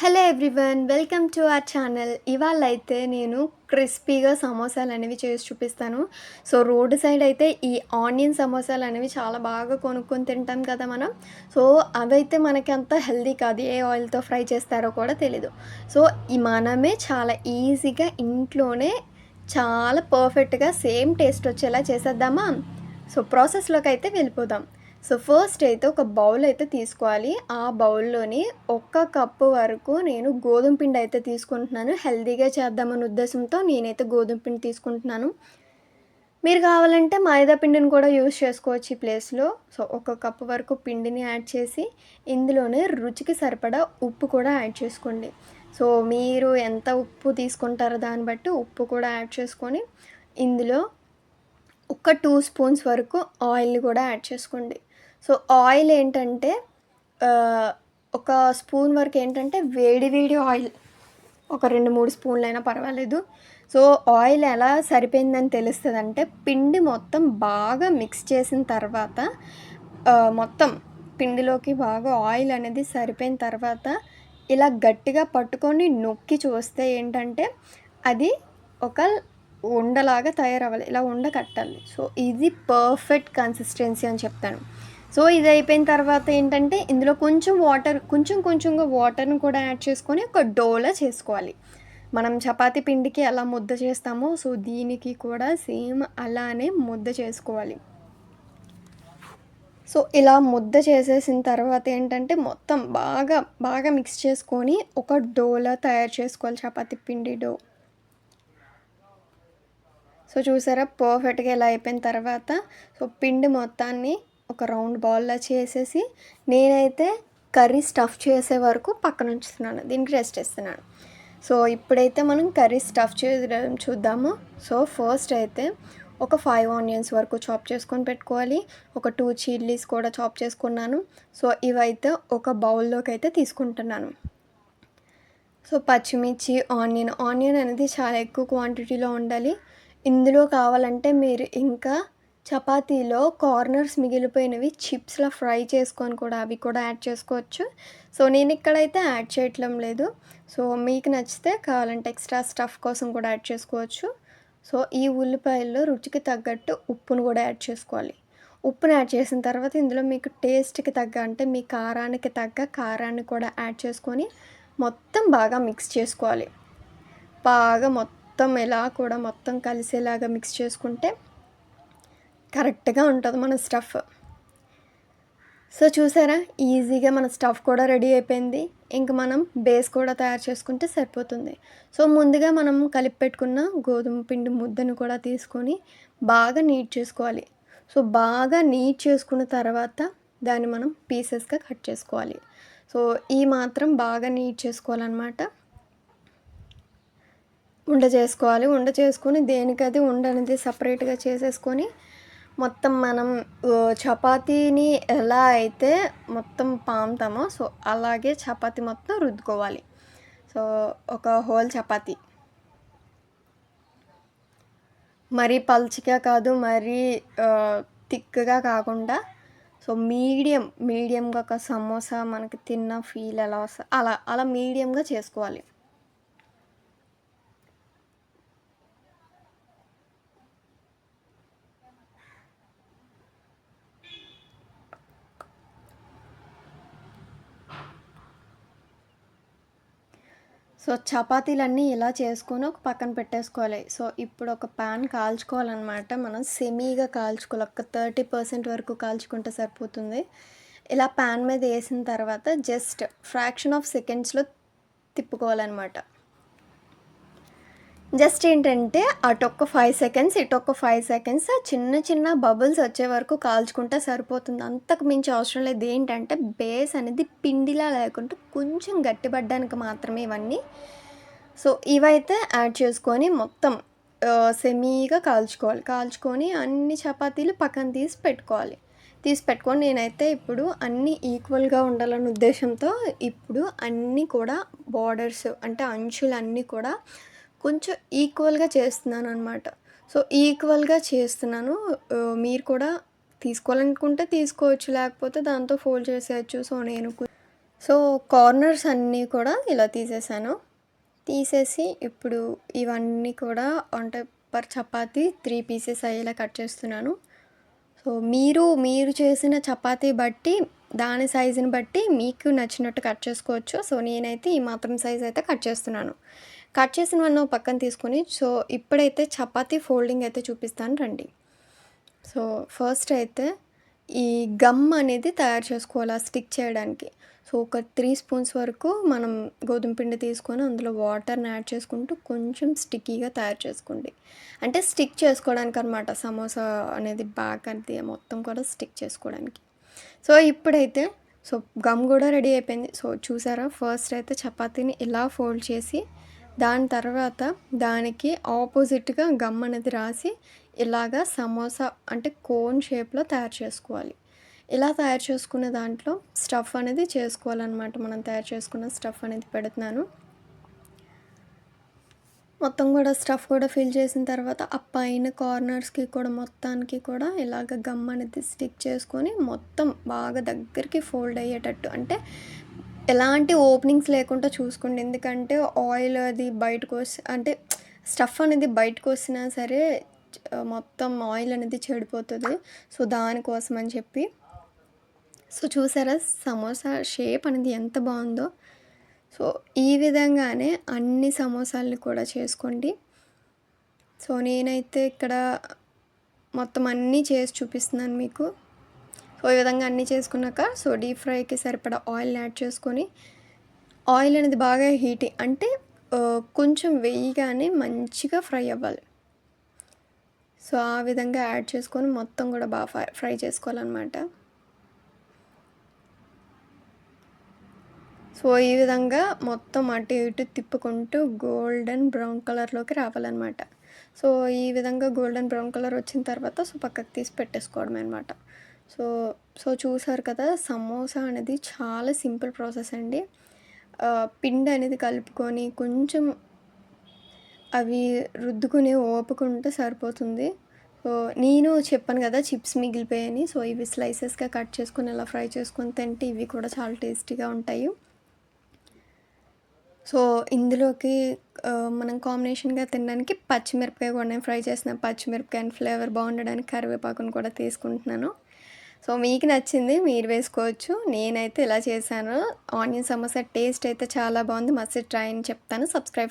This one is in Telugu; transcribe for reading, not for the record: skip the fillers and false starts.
Hello everyone, welcome to our channel. ఇవాళ అయితే నేను క్రిస్పీగా సమోసాలు అనేవి చేసి చూపిస్తాను. సో రోడ్ సైడ్ అయితే ఈ ఆనియన్ సమోసాలు అనేవి చాలా బాగా కొనుక్కొని తింటాం కదా మనం. సో అవైతే మనకి అంత హెల్దీ కాదు, ఏ ఆయిల్తో ఫ్రై చేస్తారో కూడా తెలీదు. సో ఈ మనమే చాలా ఈజీగా ఇంట్లోనే చాలా పర్ఫెక్ట్గా సేమ్ టేస్ట్ వచ్చేలా చేసేద్దామా? సో ప్రాసెస్లోకి అయితే వెళ్ళిపోదాం. సో ఫస్ట్ అయితే ఒక బౌల్ అయితే తీసుకోవాలి. ఆ బౌల్లోని 1 కప్పు వరకు నేను గోధుమ పిండి అయితే తీసుకుంటున్నాను. హెల్తీగా చేద్దామనే ఉద్దేశంతో నేనైతే గోధుమ పిండి తీసుకుంటున్నాను. మీరు కావాలంటే మైదా పిండిని కూడా యూజ్ చేసుకోవచ్చు ఈ ప్లేస్లో. సో 1 కప్పు వరకు పిండిని యాడ్ చేసి ఇందులోనే రుచికి సరిపడా ఉప్పు కూడా యాడ్ చేసుకోండి. సో మీరు ఎంత ఉప్పు తీసుకుంటారో దాన్ని బట్టి ఉప్పు కూడా యాడ్ చేసుకొని ఇందులో ఒక 2 స్పూన్స్ వరకు ఆయిల్‌ని కూడా యాడ్ చేసుకోండి. సో ఆయిల్ ఏంటంటే ఒక స్పూన్ వరకు ఏంటంటే వేడి వేడి ఆయిల్, ఒక 2, 3 స్పూన్లైనా పర్వాలేదు. సో ఆయిల్ ఎలా సరిపోయిందని తెలుస్తదంటే పిండి మొత్తం బాగా మిక్స్ చేసిన తర్వాత మొత్తం పిండిలోకి బాగా ఆయిల్ అనేది సరిపోయిన తర్వాత ఇలా గట్టిగా పట్టుకొని నొక్కి చూస్తే ఏంటంటే అది ఒక ఉండలాగా తయారవ్వాలి. ఇలా ఉండ కట్టాలి. సో ఇది పర్ఫెక్ట్ కన్సిస్టెన్సీ అని చెప్తాను. సో ఇది అయిపోయిన తర్వాత ఏంటంటే ఇందులో కొంచెం వాటర్, కొంచెంగా వాటర్‌ని కూడా యాడ్ చేసుకొని ఒక డోలా చేసుకోవాలి. మనం చపాతీ పిండికి ఎలా ముద్ద చేస్తామో సో దీనికి కూడా సేమ్ అలానే ముద్ద చేసుకోవాలి. సో ఇలా ముద్ద చేసేసిన తర్వాత ఏంటంటే మొత్తం బాగా మిక్స్ చేసుకొని ఒక డోలా తయారు చేసుకోవాలి, చపాతీ పిండి డో. సో చూసారా పర్ఫెక్ట్‌గా ఇలా అయిపోయిన తర్వాత సో పిండి మొత్తాన్ని ఒక రౌండ్ బాల్‌లా చేసేసి నేనైతే కర్రీ స్టఫ్ చేసే వరకు పక్కన ఉంచుతున్నాను. దీనికి రెస్ట్ ఇస్తున్నాను. సో ఇప్పుడైతే మనం కర్రీ స్టఫ్ చేయడం చూద్దాము. సో ఫస్ట్ అయితే ఒక 5 ఆనియన్స్ వరకు చాప్ చేసుకొని పెట్టుకోవాలి. ఒక 2 చిల్లీస్ కూడా చాప్ చేసుకున్నాను. సో ఇవైతే ఒక బౌల్‌లోకి అయితే తీసుకుంటున్నాను. సో పచ్చిమిర్చి, ఆనియన్ అనేది చాలా ఎక్కువ క్వాంటిటీలో ఉండాలి. ఇందులో కావాలంటే మీరు ఇంకా చపాతీలో కార్నర్స్ మిగిలిపోయినవి చిప్స్‌లా ఫ్రై చేసుకొని కూడా అవి కూడా యాడ్ చేసుకోవచ్చు. సో నేనిక్కడైతే యాడ్ చేయట్లం లేదు. సో మీకు నచ్చితే కావాలంటే ఎక్స్ట్రా స్టఫ్ కోసం కూడా యాడ్ చేసుకోవచ్చు. సో ఈ ఉల్లిపాయల్లో రుచికి తగ్గట్టు ఉప్పును కూడా యాడ్ చేసుకోవాలి. ఉప్పుని యాడ్ చేసిన తర్వాత ఇందులో మీకు టేస్ట్‌కి తగ్గ, అంటే మీ కారానికి తగ్గ కారాన్ని కూడా యాడ్ చేసుకొని మొత్తం బాగా మిక్స్ చేసుకోవాలి. బాగా మొత్తం ఇలా కూడా మొత్తం కలిసేలాగా మిక్స్ చేసుకుంటే కరెక్ట్‌గా ఉంటది మన స్టఫ్. సో చూసారా ఈజీగా మన స్టఫ్ కూడా రెడీ అయిపోయింది. ఇంక మనం బేస్ కూడా తయారు చేసుకుంటే సరిపోతుంది. సో ముందుగా మనం కలిపి పెట్టుకున్న గోధుమ పిండి ముద్దను కూడా తీసుకొని బాగా నీట్ చేసుకోవాలి. సో బాగా నీట్ చేసుకున్న తర్వాత దాన్ని మనం పీసెస్‌గా కట్ చేసుకోవాలి. సో ఈ మాత్రం బాగా నీట్ చేసుకోవాలన్నమాట. ఉండ చేసుకొని దేనికది ఉండ అనేది సపరేట్‌గా చేసేసుకొని మొత్తం మనం చపాతీని ఎలా అయితే మొత్తం పాముతామో సో అలాగే చపాతీ మొత్తం రుద్దుకోవాలి. సో ఒక హోల్ చపాతీ. మరీ పల్చగా కాదు, మరీ థిక్‌గా కాకుండా సో మీడియంగా ఒక సమోసా మనకి తిన్న ఫీల్ ఎలా వస్తదో అలా మీడియంగా చేసుకోవాలి. సో చపాతీలన్నీ ఇలా చేసుకొని ఒక పక్కన పెట్టేసుకోవాలి. సో ఇప్పుడు ఒక పాన్ కాల్చుకోవాలనమాట. మనం సెమీగా కాల్చుకోవాలి. ఒక 30% వరకు కాల్చుకుంటే సరిపోతుంది. ఇలా పాన్ మీద ఏసిన తర్వాత జస్ట్ ఫ్రాక్షన్ ఆఫ్ సెకండ్స్‌లో తిప్పుకోవాలనమాట. జస్ట్ ఏంటంటే అటొక్క 5 సెకండ్స్, ఇటొక్క 5 సెకండ్స్ చిన్న బబుల్స్ వచ్చే వరకు కాల్చుకుంటే సరిపోతుంది. అంతకు మించి అవసరం లేదు. ఏంటంటే బేస్ అనేది పిండిలా లేకుండా కొంచెం గట్టిపడడానికి మాత్రమే ఇవన్నీ. సో ఇవైతే యాడ్ చేసుకొని మొత్తం సెమీగా కాల్చుకొని అన్ని చపాతీలు పక్కన తీసి పెట్టుకొని నేనైతే ఇప్పుడు అన్నీ ఈక్వల్‌గా ఉండాలన్న ఉద్దేశంతో ఇప్పుడు అన్నీ కూడా బోర్డర్స్, అంటే అంచులన్నీ కూడా కొంచెం ఈక్వల్‌గా చేస్తున్నాననమాట. సో ఈక్వల్‌గా చేస్తున్నాను. మీరు కూడా తీసుకోవాలనుకుంటే తీసుకోవచ్చు. లేకపోతే దాంతో ఫోల్డ్ చేసేయచ్చు. సో సో, కార్నర్స్ అన్నీ కూడా ఇలా తీసేసాను. తీసేసి ఇప్పుడు ఇవన్నీ కూడా అంటే పర్ చపాతీ 3 పీసెస్ అయ్యేలా కట్ చేస్తున్నాను. సో, మీరు చేసిన చపాతీ బట్టి, దాని సైజుని బట్టి మీకు నచ్చినట్టు కట్ చేసుకోవచ్చు. సో, నేనైతే ఈ మాత్రం సైజ్ అయితే కట్ చేస్తున్నాను. కట్ చేసినవన్నీ ఓ పక్కన తీసుకొని, సో, ఇప్పుడైతే చపాతీ ఫోల్డింగ్ అయితే చూపిస్తాను రండి. సో, ఫస్ట్ అయితే ఈ గమ్ అనేది తయారు చేసుకోవాలి ఆ స్టిక్ చేయడానికి. సో, ఒక 3 స్పూన్స్ వరకు మనం గోధుమ పిండి తీసుకొని అందులో వాటర్‌ని యాడ్ చేసుకుంటూ కొంచెం స్టిక్కీగా తయారు చేసుకోండి. అంటే స్టిక్ చేసుకోవడానికనమాట. సమోసా అనేది బ్యాక్ అది మొత్తం కూడా స్టిక్ చేసుకోవడానికి. సో, ఇప్పుడైతే సో, గమ్ గూడా రెడీ అయిపోయింది. సో, చూసారా ఫస్ట్ అయితే చపాతీని ఇలా ఫోల్డ్ చేసి, దాని తర్వాత దానికి ఆపోజిట్‌గా గమ్ అనేది రాసి, ఇలాగా సమోసా అంటే కోన్ షేప్‌లో తయారు చేసుకోవాలి. ఇలా తయారు చేసుకున్న దాంట్లో స్టఫ్ అనేది చేసుకోవాలనమాట. మనం తయారు చేసుకున్న స్టఫ్ అనేది పెడుతున్నాను. మొత్తం కూడా స్టఫ్ కూడా ఫిల్ చేసిన తర్వాత ఆ పైన కార్నర్స్‌కి కూడా మొత్తానికి కూడా ఇలాగ గమ్ అనేది స్టిక్ చేసుకొని మొత్తం బాగా దగ్గరికి ఫోల్డ్ అయ్యేటట్టు అంటే ఎలాంటి ఓపెనింగ్స్ లేకుండా చూసుకోండి. ఎందుకంటే ఆయిల్ అది అంటే స్టఫ్ అనేది బయటకొచ్చినా సరే మొత్తం ఆయిల్ అనేది చెడిపోతది. సో, దానికోసం అని చెప్పి. సో, చూసారా సమోసా షేప్ అనేది ఎంత బావుందో. సో, ఈ విధంగానే అన్ని సమోసాలని కూడా చేసుకోండి. సో, నేనైతే ఇక్కడ మొత్తం అన్నీ చేసి చూపిస్తున్నాను మీకు. సో, ఈ విధంగా అన్నీ చేసుకున్నాక సో, డీప్ ఫ్రైకి సరిపడా ఆయిల్‌ని యాడ్ చేసుకొని, ఆయిల్ అనేది బాగా అంటే కొంచెం వేయగానే మంచిగా ఫ్రై అవ్వాలి. సో, ఆ విధంగా యాడ్ చేసుకొని మొత్తం కూడా బాగా ఫ్రై చేసుకోవాలనమాట. సో, ఈ విధంగా మొత్తం అటు ఇటు తిప్పుకుంటూ గోల్డెన్ బ్రౌన్ కలర్‌లోకి రావాలనమాట. సో, ఈ విధంగా గోల్డెన్ బ్రౌన్ కలర్ వచ్చిన తర్వాత సో, పక్కకు తీసి పెట్టేసుకోవడమే అనమాట. సో, చూసారు కదా సమోసా అనేది చాలా సింపుల్ ప్రాసెస్ అండి. పిండి అనేది కలుపుకొని కొంచెం అవి రుద్దుకుని ఓపిక ఉంటే సరిపోతుంది. సో, నేను చెప్పాను కదా చిప్స్ మిగిలిపోయాయని. సో, ఇవి స్లైసెస్‌గా కట్ చేసుకొని ఇలా ఫ్రై చేసుకొని తింటే ఇవి కూడా చాలా టేస్టీగా ఉంటాయి. సో, ఇందులోకి మనం కాంబినేషన్‌గా తినడానికి పచ్చిమిరపకాయ కూడా నేను ఫ్రై చేసిన పచ్చిమిరపకాయ అండ్ ఫ్లేవర్ బాగుండడానికి కరివేపాకును కూడా తీసుకుంటున్నాను. సో, మీకు నచ్చింది మీరు వేసుకోవచ్చు. నేనైతే ఇలా చేశాను. ఆనియన్ సమోసా టేస్ట్ అయితే చాలా బాగుంది. మస్ట్ ట్రై అని చెప్తాను. సబ్స్క్రైబ్